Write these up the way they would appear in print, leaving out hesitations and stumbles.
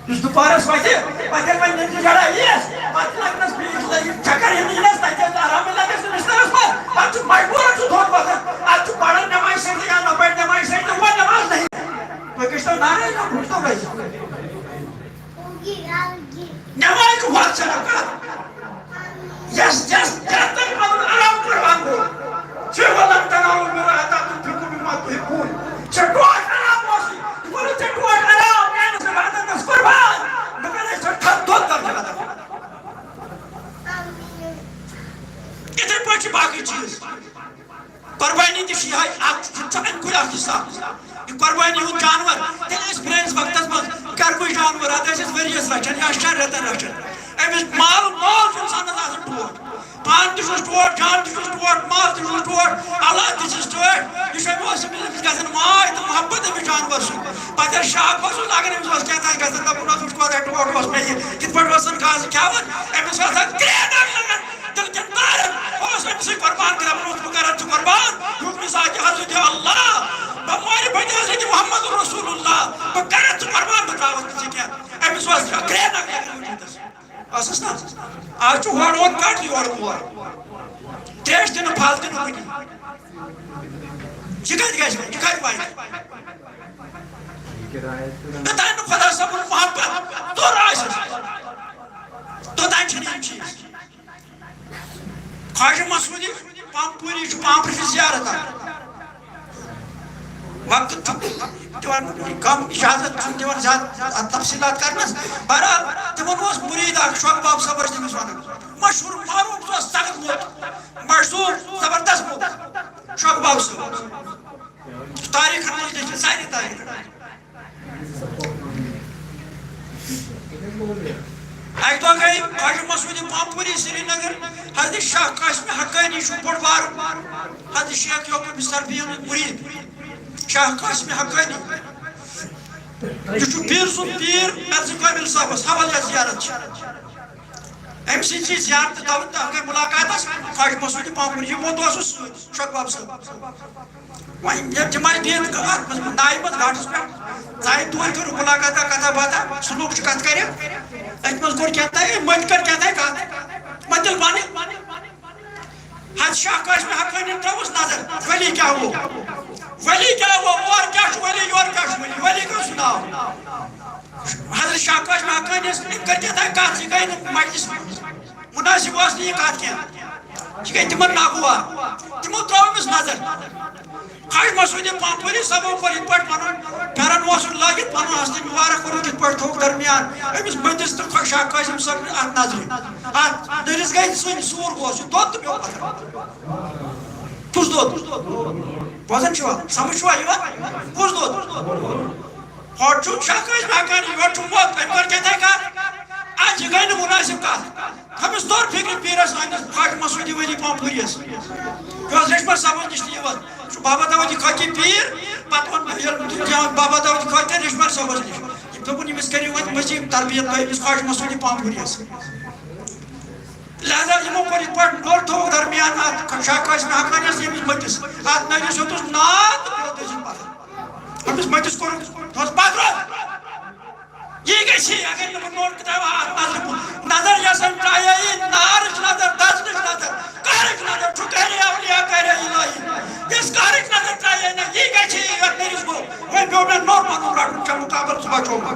دوپہرس وتہ وی جڑا یس پتہ لگنس بیس چکر ینس تتہ آرام لگس بسترس مز پتہ مجبور تھوڑ وقت ات پڑھن نماز سٹھ یا نہ پڑھ نماز سٹھ وہ نماز نہیں پاکستان نارے نہ پوچھتا بھائی نماز کو وقت چلا کر یس یس جب تک آرام قربان ہو شغلن تناول میرا عطا تنفقوا مما تحبون چٹوٹ آرام ہوسی بولو چٹوٹ آرام میں نے بات نس قربان مگر اس ٹھپ دھوت کر جگہ تھا اتنے پچھ باقی چیز قربانی تھی ہے ان کو حصہ قربانی ہوں جانور تیل اس پرینس وقت من کر کوئی جانور آتا ہے اس وریس رچن یا شر رتن رچن امس مال مال انسان آسان ٹوٹ پان تشوش ٹوٹ جان تشوش ٹوٹ مال تشوش ٹوٹ اللہ تشوش ٹوٹ یہ شاید موسم گھن ماے تو محبت امس جانور سن پتہ شاک اس لگن امس کیا تھا گھن دپن اس کو ٹوٹ اس میں کت پٹ وسن گاز کھاون امس کرین لگن دل کن تارن اس امس قربان کرن اس کرن قربان حکم ساکہ حضرت اللہ بماری بڑی حضرت محمد رسول اللہ بکرت قربان بتاوت کسی کیا امس واس کرین لگن اساس نا آج چھو ہور وقت کٹ دی اور ٹیسٹ دن پھال دن کنی چکت گیس میں چکت پائی نتائن خدا صبر محبت تو رائس تو دائن چھنی چیز خواہش مسعودی پامپوری چھو پامپر کی زیارت وقت کم اجازت چھن دیوان زیادہ تفصیلات کرنس بہرحال تمن اس مرید اخ شوق باب صبر تمس ونان مشہور معروف تو سخت موت مشہور زبردست موت شوق باب صبر تاریخ میں ساری تاریخ ایک دو گئی خواجہ مسعود پامپوری سری نگر حضرت شاہ قاسم حقانی شو بڑ بار حضرت شیخ یعقوب سرفیان مرید شاہ قاسم حقانی یہ پیر سن پیر مرزا کامل صاحب حوالہ زیارت ام سی چیز زیارت دعوت گئی ملاقات خواجہ مسعود پامپوری یہ موت اس شوق باب صاحب وہیں جماعت بیت نائب گاٹس پہ زائد دور کرو ملاقات کتھا باتا سلوک کت کرے ات مز گوڑ کہتا ہے مت کر کہتا ہے کہا مت دل بانے حد شاہ قاسم حقانی تروس نظر ولی کیا ہو ولی کیا ہو اور کیا شو ولی اور کیا شو ولی کو سناؤ حضرت شاہ قاسم حقانی کر کہتا ہے کہا سی گئی مجلس مناسب واسطے یہ کہا کیا کہ تمن ناگوا تمو تروس نظر خواجہ مسعود پامپوری صاحب کو یہ پٹ پنن پھرن واسن لاگت پنن ہستے مبارک کرو کت پٹ تھوک درمیان امس مدس تو شاہ قاسم صاحب ات نظر ات دلس گئی سن سور گوس دود پیو پتھر کس دود بوزن چھوا سمجھ چھوا یہ کس دود ہٹ چھو شاہ قاسم حقانی ہٹ چھو موت ام کر کہتا ہے کہ آج یہ گئی مناسب کات ہم اس دور فکر پیرس خواجہ مسعود ولی پامپوری اس جو ریشمر صاحب نش یہ بابا داودی کھاتی پیر پتہ بابا داودی کھاتی ریشمر صاحب نش دپن امس کریو وت مزید تربیت امس خواجہ مسعود پامپوری اس لہذا یمو کور یہ پٹ ڈور تھو درمیان شاہ قاسم حقانی اس امس متس ات نگس ہوتس نات پیوتس پتہ امس متس کور تھوس پتر یہ گئی اگر نمبر نوٹ کتاب نظر یسن چاہیے نارش نظر دزنش نظر کارش نظر چھکری اولیاء کرے الہی اس کارش نظر چاہیے نا یہ گئی اگر میری کو وہ بیوڑا نور مانو راٹن کا مقابل صبح چوکا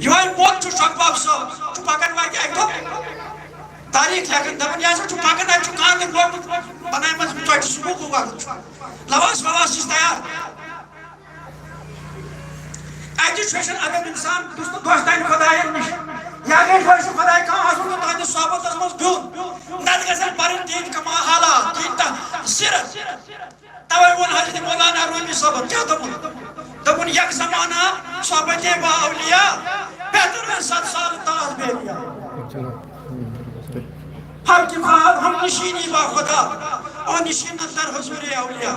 یہ موت چھو شک باب صاحب چھو پاکن واقعی ایک دو تاریخ لیکن دبن یاسا چھو پاکن ہے چھو کاندن لوگ بنائے مجھے چوائٹ سبوک ہوگا لواس وواس چیز تیار ایجوکیشن اگر انسان دوستان خدای نش یا اگر خدای کا حاصل تو تہندس صحبتس مز بیون تک گژھن پرن دین کما حالات دین سیرت توے وون حضرت مولانا رومی صاحب کیا دپن یک زمانہ صحبت با اولیاء بہتر میں 7 سال تاز بیلیا ہم کی خواب ہم نشینی با خدا اور نشین در حضور اولیاء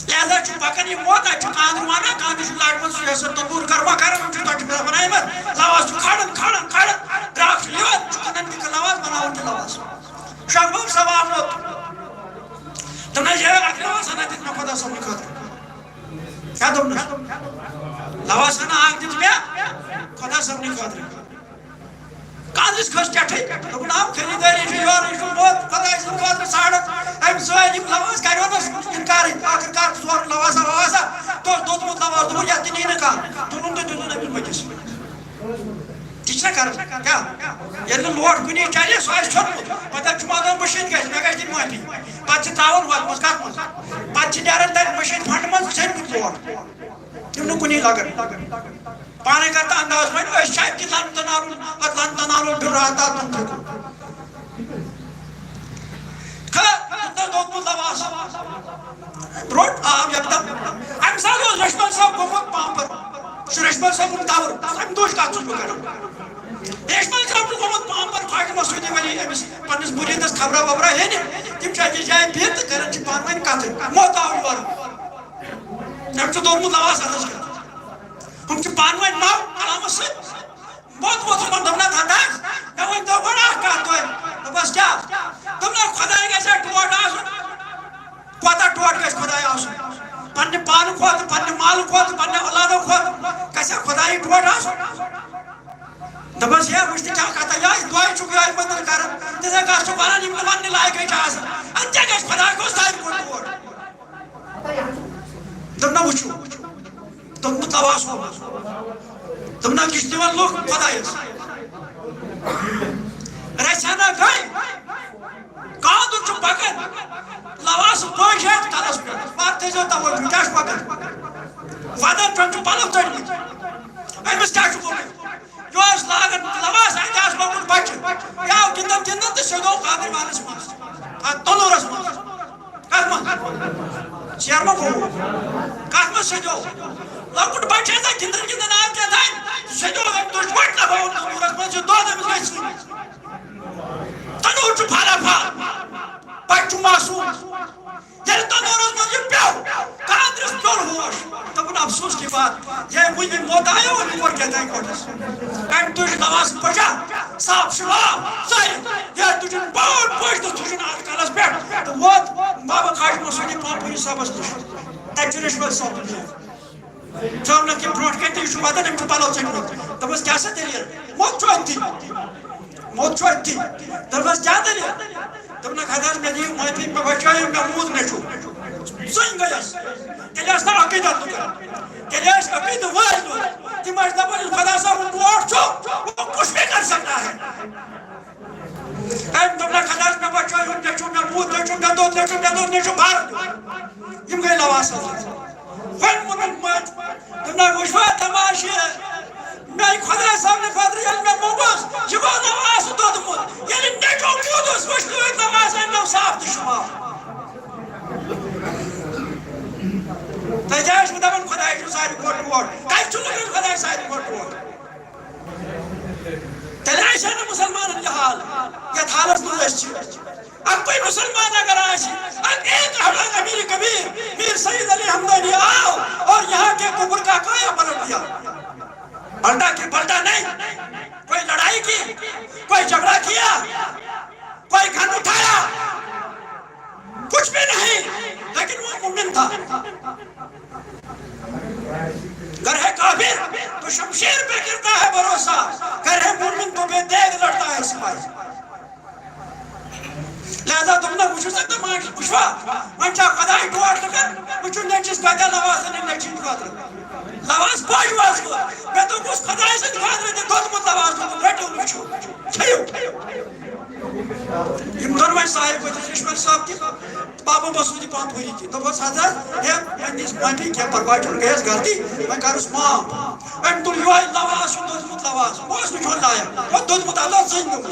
لہذا چھو پکن یہ موت ہے چھو کاندروانا کاندر چھو لاڈمن سیاست تنور کروا کرم ہم چھو تاکی بنا بنائی مت لواز چھو کھڑن دراک چھو لیوت چھو کنن کی لواز بناون کی لواز شاہباب سواب لوت تمہیں یہ اکلواز ہنا دیت میں خدا سب نکھاتا کیا دمنا لواز ہنا آگ دیت میں خدا سب نکھاتا کاندرس کھس کٹھے دپن آپ خریداری چھو یوری چھو موت خدا اس نکھاتا ساڑت ایم سوائے لواز کریو نا انکاری آخر کار سور لوازا تو دودمت لواز دور یا تنین کان تنون دے دودن ابن مجلس کچھ نہ کر کیا یہ لوٹ کنی چاہیے سوائے چھوٹ پتہ چمادان مشین گئے میں گئے دن مہتی پتہ تاون وات مسکات مز پتہ نیرن تر مشین پھنڈ مز سین کت لوٹ تم نو کنی لگن پانے کرتا انداز میں اس شاید کی لن تنالو براتا تم تھکو کھا دودمت لواز روٹ آم یکدم ام سال روز رشمن صاحب گومت پامپر رشمن صاحب ان داور ام دوش کاتسو بکنم رشمن صاحب گومت پامپر خواہد مسعودی ولی امس پنس مریدس خبرہ وبرہ ہے نی تم چاہیے جائے بیت کرن چی پانوین کاتر موت آوری بار ام چو دودمت لواز حدث کرتا ہم چی پانوین ماو علامت سے موت سمان دمنا تھا داز نوین دو بڑا کاتو ہے بس کیا دمنا خدای گیسے ٹوٹ آسو کوتا ٹوٹ گیس خدای آسو پنی پان کھوت پنی مال کھوت پنی اولادو کھوت کیسے خدای ٹوٹ آسو دبس یہ مجھتے کیا کہتا یا دعائی چکے آئی مندر کرم جیسے کہا سبحانہ نیم الوان لائے گئی چاہتا انجا گیس خدای کو سائن کو ٹوٹ دمنا وچو تم متواس ہو تم نہ کشتی وال لوگ خدای رسانہ گئی کاندر چو پکن لواس پوش ہے کلس پر بات تیزو تا وہ جاش پکن وادن چون چو پالو تڑی ایمس کیا چو بولی جو اس لاغن لواس ہے جاش پکن بچ یاو گندن تو سیدو قادر مانس مانس تلو رس مانس کاسمان سیارما کو کاسمان سیدو لکٹ بچ ہے تا گندن آم کیا تھا سیدو لگن دوش وٹ لباؤن تلو رس مانس دو دمس گئی سلی تنور چو پھالا پھال بچو معصوم یل تنورس من یہ پیو کاندرس پیور ہوش تبن افسوس کی بات یہ مجھ میں موت آیا اور نور کہتا ہے کوٹس کم تجھ نواز پچا صاحب شلاب سائن یہ تجھ باور پوش تو تجھ آج کالس بیٹ تو وات بابا خاش مسودی پاپوری صاحب اس نش تجرش بل صاحب دیا چاہنا کہ بروٹ کہتے ہیں شبادہ نمچ پالاو چکنے تو بس کیا سا دلیل موت چوہت تھی تو بس کیا دلیل تمنا خداش میں دیو مائفی میں بچائیم میں مود نشو سن گیس تلیاس نا عقیدت نکر تلیاس عقید واحد ہو تیماش دبن خدا صاحب ان دوار چھو وہ کچھ بھی کر سکتا ہے تمنا خداش میں بچائیم نشو میں مود نشو میں دود نشو بھار یم گئی لواس فن من مات تمنا وشوا تماشی میں خدا صاحب نے فادر یل میں موباس یہ وہ نواز دود مود یلی نیچو کیودوس وشتو ایک نواز انو صاحب دشما تجاش مدبن خدا ایشو ساری کوٹ ووٹ کئی چلو گئی خدا ساری کوٹ ووٹ تلیش ہے نا مسلمان انجحال یہ تھالس نوش چی اب کوئی مسلمان اگر آشی اب ایک حلق امیر کبیر میر سید علی حمدانی آؤ اور یہاں کے قبر کا کایا پلٹ دیا بلٹا کی بلٹا نہیں کوئی لڑائی کی کوئی جھگڑا کیا کوئی گھن اٹھایا کچھ بھی نہیں لیکن وہ مومن تھا گر ہے کافر تو شمشیر پہ گرتا ہے بھروسہ گر ہے مومن تو بے دیگ لڑتا ہے سپاہی لہذا تم نے وچھو سکتا مانچ وچھوا منچا خدای ٹوار لکر وچھو نیچس گاتا لوازن نیچی نکاتر لواز پاش واز کو میں تو اس خدای سے دکھا رہے تھے دو مت لواز کو بیٹھو وچھو چھیو یم دونویں صاحب کو رشمن صاحب کی بابا مسعودی پانت ہوئی تھی تو بس حضرت ہے میں اس مانٹی کیا پرواہ چھوڑ گئے اس غلطی میں کہا اس ماں میں تو یوائی لواز دو مت لواز وہ اس نے چھوڑ لایا وہ دو مت اللہ زین گو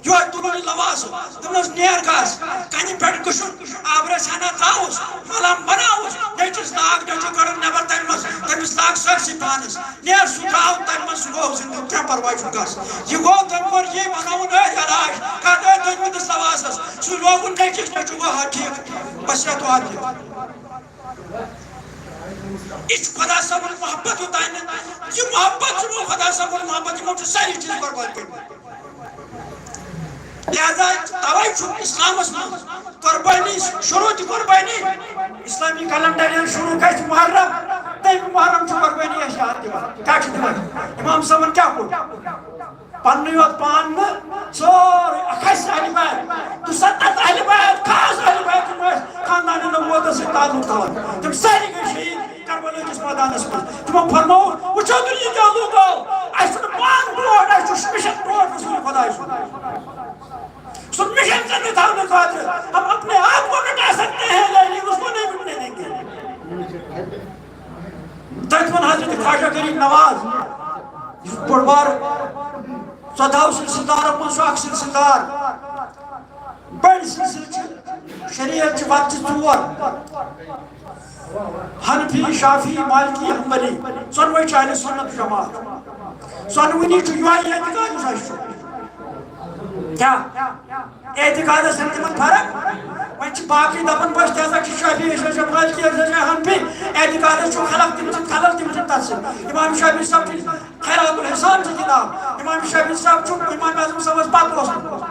یہ تلن لواس دمس نیر گاس کنہ پہ کشن آبرس ہنا تراؤس ملام بناؤس نیچس لاگ نیچو کڑن نبر تمس لاگ سرسی پانس نیر سہ تراؤ تم من سہ گو زندہ کیا پرواہ چھ گس یہ گو تم کور یہ بناؤن علاج کر تمس لواسس سہ لوگن نیچس نیچو گو ہا ٹھیک بس یہ تو آتی یہ خدا صاحب محبت ہوتا ہے یہ محبت خدا صاحب محبت یہ ساری چیز برباد کر لہذا توے اسلام قربانی شروع قربانی اسلامی کلنڈر شروع گھس محرم تم محرم قربانی اشیاء دِوان کیا امام صاحبن کیا کوٚر پننُے یوت پان نہٕ سورُے کھسہِ اہلِ بیت 270 اہلِ بیت خاص اہلِ بیت یِم ٲسۍ خاندانہِ نبوتس سۭتۍ تعلق تھاوان تِم سٲری گٔے شہیٖد کربلا کِس مٲدانس منٛز تِمو فرموو وٕچھو تُہۍ یہِ کیٛاہ لوٗکھ آو اَسہِ چھُنہٕ پان برٛونٛٹھ اَسہِ چھُ مِشن برٛونٛٹھ رسوٗل خۄداے سُنٛد سُہ مشن زندہ تھانے خاطر ہم اپنے آپ کو مٹا سکتے ہیں لیکن اس کو نہیں مٹنے دیں گے تقریباً حضرت خواجہ غریب نواز بڑ بار 14 سلسلدار من سو اخ سلسلدار بڑ سلسل شریعت چ وقت 4 حنفی شافی مالکی حنبلی سنوی اہل سنت جماعت سنونی چھ یہ اعتقاد کیا اعتقاد سمت فرق وہاں باقی دپن بس تیزا کی شافی مالکی حنفی اعتقاد خلق تم خلل تم تس امام شافی صاحب خیرات الحسان کی کتاب امام شافی صاحب امام اعظم صاحب پتہ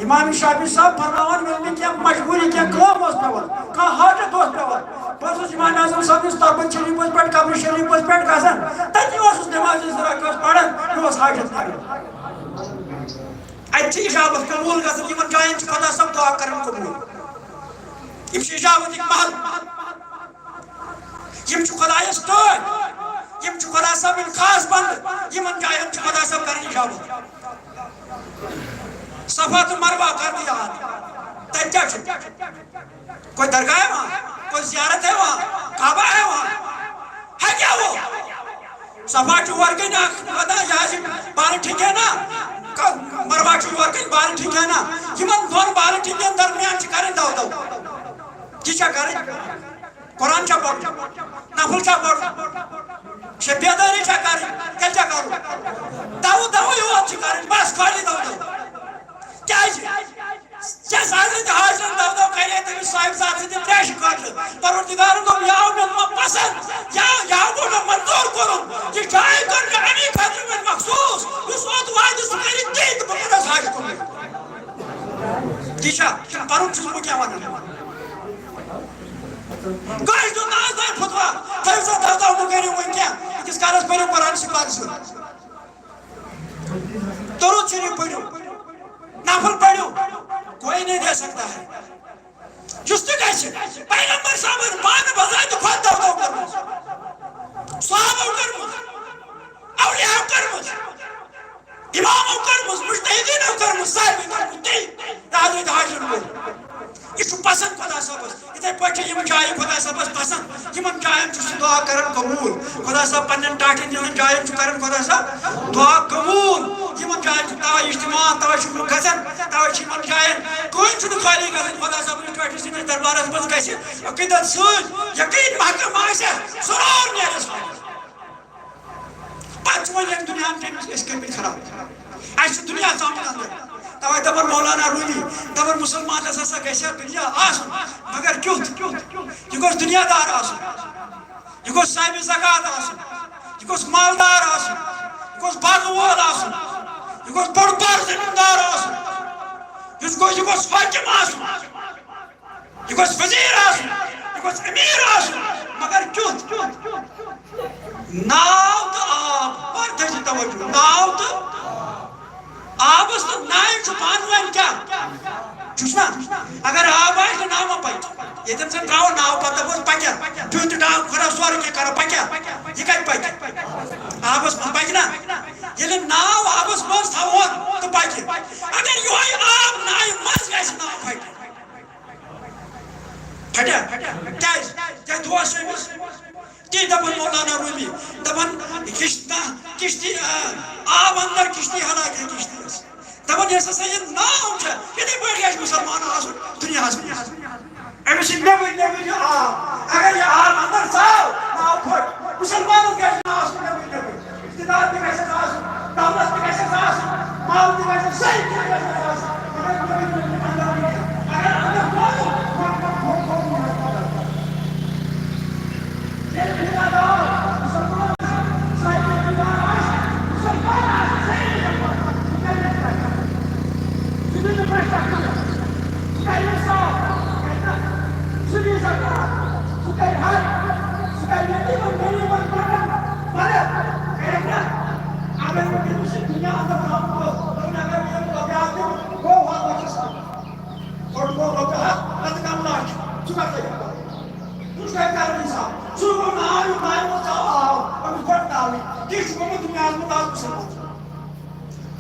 امام شافی صاحب فرماوان یل کی مجبوری کی کام پیوان کھانا حاجت پیوان بہت امام اعظم صاحب تربت شریف پہ قبر شریف پہ گھان تتی نماز رکعت پڑھان یہ حاجت کران اتہ اجابت قبول گھن یمن جائن خدا صاحب دعا کرن قبول یم اجابت محل یم خدایس ٹھٹ یم خدا صاحب خاص بند یمن جائن خدا صاحب کرن اجابت صفا تو مروہ کر دیا تب کیا کوئی درگاہ ہے وہاں کوئی زیارت ہے وہاں کعبہ ہے وہاں ہے کیا وہ صفا چوار کے نا خدا یہاں بار ٹھیک ہے نا مروہ چوار کے بار ٹھیک ہے نا یمن دون بار ٹھیک ہے درمیان چکارن دو دو کی چا کریں قرآن چا پڑھ نفل چا پڑھ شبیداری چا کریں کیا چا کرو دو یہ چکارن بس خالی دو کیا حضرت حاضر دو کرے تمہیں صاحب ذات سے تریش کاٹل پروردگار کو یاو میں پسند یاو میں منظور کروں یہ جائے کرنے امی خاطر میں مخصوص اس وقت واحد سکری دید بکرہ ساج کرنے دیشا پرون چیز کیا وانا گاش جو نازدار فتوہ تیوزہ دردہ مکرے ہوئے کیا کس کارس پہلے قرآن سے بات سن درود شریف پڑھو نافل پڑھو کوئی نہیں دے سکتا ہے جس تو کیسے پیغمبر صاحب بان بزائی تو خود دو کرمز صحابہ کرمز اولیاء کرمز امام کرمز مجتہدین کرمز صاحب کرمز دی حضرت حاضر ہوئی یہ چھو پسند خدا صاحب اتنے پوچھے یہ جائے خدا صاحب پسند یہ جائیں چھو دعا کرن قبول خدا صاحب پنن ٹاٹھن یہ جائیں چھو کرن خدا صاحب دعا قبول یہ جائیں چھو تاوہ اجتماع تاوہ شکر گھزن تاوہ چھو جائیں کوئی چھو خالی گھزن خدا صاحب نے ٹاٹھن سے دربار اسمت کیسے عقیدت سوچ یقین محکم آئیسے سرور نیرس پانچوان یک دنیا ہم ٹینس اس کے بھی خراب ایسے دنیا سامنے اندر تاوہ دبر مولانا رولی دبر مسلمان لسا کیسے دنیا آسن مگر کیوت یہ گوش دنیا دار آسن یہ گوش صاحب زکاة آسن یہ گوش مالدار آسن یہ گوش باغوال آسن یہ گوش بڑبار زمیندار آسن یہ گوش حاکم آسن یہ گوش وزیر آسن یہ گوش امیر آسن مگر کیوت ناو تا آب پردہ جی توجہ ناو تا آبس تو نائن چھو پانوائن کیا چھوشنا اگر آب آئیش تو ناو پائی یہ تم سے تراؤ ناو پاتا بس پاکیا پیونت ناو کھڑا سوار کے کرا پاکیا یہ کئی پائی آبس من پائی نا یہ لئے ناو آبس من تھاوان تو پائی اگر یو آئی آب نائی مز گئیس ناو پائی پھٹیا کیا دعا شیمس تی دبن مولانا رومی دبن کشتی آب اندر کشتی حلاک ہے کشتی دپان یہ ہسا یہ نام چھ یتھے پٲٹھۍ گژھِ مسلمان آسُن دُنیاہس منٛز أمِس چھِ نیٚبٕرۍ نیٚبٕرۍ یہِ آب اگر یہِ آب اندر ژاو ناو پھٔٹ مسلمانس گژھِ نہٕ آسُن نیٚبٕرۍ نیٚبٕرۍ اقتدار تہِ گژھٮ۪س آسُن دولت تہِ گژھٮ۪س آسُن مال تہِ گژھٮ۪س صحیح تہِ گژھٮ۪س آسُن اگر نیٚبٕرۍ نیٚبٕرۍ اندر اگر اندر واتو ییٚلہِ خدا آو مسلمان صحیح اقتدار آسہِ مسلمان آسہِ صحیح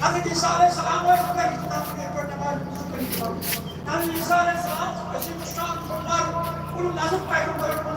حضرت عیسیٰ علیہ السلام ٲسۍ کٔرِتھ یِتھ پٲٹھۍ نماز حضرت عیسیٰ علیہ السلام ٲسۍ مشتاق فرمان کُل نظر پیغمبر